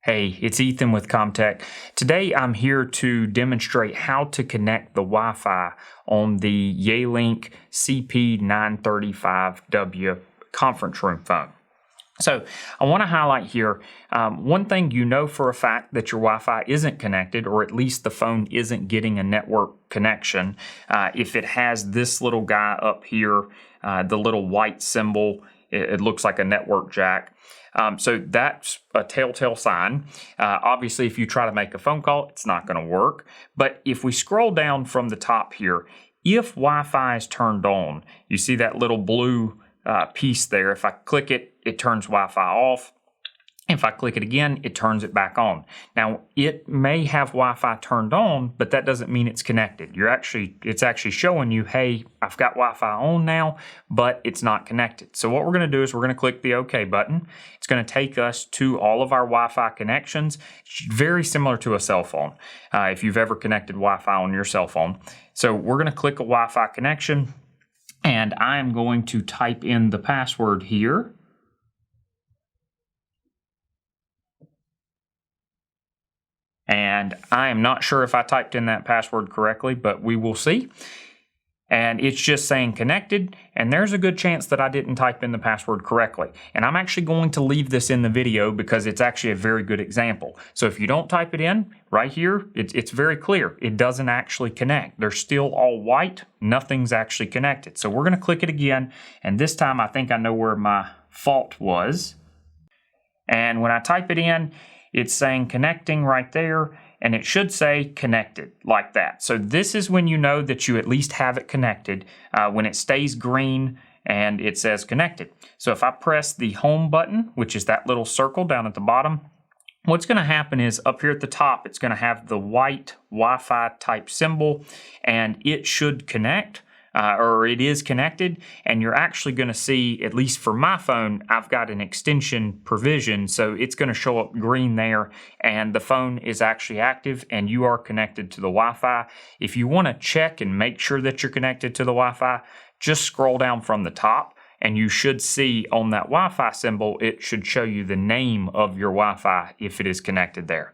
Hey, it's Ethan with ComTech. Today I'm here to demonstrate how to connect the Wi-Fi on the Yealink CP935W conference room phone. So I want to highlight here, one thing you know for a fact that your Wi-Fi isn't connected, or at least the phone isn't getting a network connection, if it has this little guy up here, the little white symbol, it looks like a network jack. So that's a telltale sign. Obviously, if you try to make a phone call, it's not going to work. But if we scroll down from the top here, if Wi-Fi is turned on, you see that little blue piece there. If I click it, it turns Wi-Fi off. If I click it again, it turns it back on. Now, it may have Wi-Fi turned on, but that doesn't mean it's connected. It's actually showing you, hey, I've got Wi-Fi on now, but it's not connected. So what we're going to do is we're going to click the OK button. It's going to take us to all of our Wi-Fi connections. It's very similar to a cell phone, if you've ever connected Wi-Fi on your cell phone. So we're going to click a Wi-Fi connection, and I am going to type in the password here. And I am not sure if I typed in that password correctly, but we will see. And it's just saying connected, and there's a good chance that I didn't type in the password correctly. And I'm actually going to leave this in the video because it's actually a very good example. So if you don't type it in, right here, it's very clear. It doesn't actually connect. They're still all white. Nothing's actually connected. So we're going to click it again, and this time I think I know where my fault was. And when I type it in, it's saying connecting right there, and it should say connected like that. So this is when you know that you at least have it connected, when it stays green and it says connected. So if I press the home button, which is that little circle down at the bottom, what's going to happen is up here at the top, it's going to have the white Wi-Fi type symbol, and it should connect. Or it is connected, and you're actually going to see, at least for my phone, I've got an extension provision, so it's going to show up green there, and the phone is actually active, and you are connected to the Wi-Fi. If you want to check and make sure that you're connected to the Wi-Fi, just scroll down from the top, and you should see on that Wi-Fi symbol, it should show you the name of your Wi-Fi if it is connected there.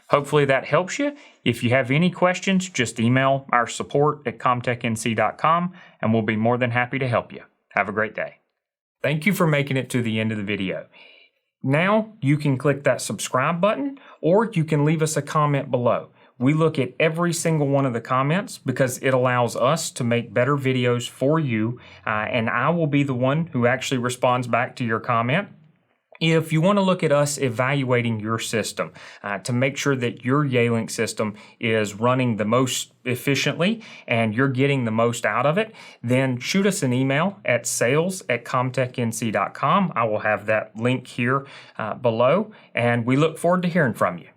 Hopefully that helps you. If you have any questions, just email our support at comtechnc.com, and we'll be more than happy to help you. Have a great day. Thank you for making it to the end of the video. Now you can click that subscribe button, or you can leave us a comment below. We look at every single one of the comments because it allows us to make better videos for you, and I will be the one who actually responds back to your comment. If you want to look at us evaluating your system to make sure that your Yealink system is running the most efficiently and you're getting the most out of it, then shoot us an email at sales@comtechnc.com. I will have that link here below, and we look forward to hearing from you.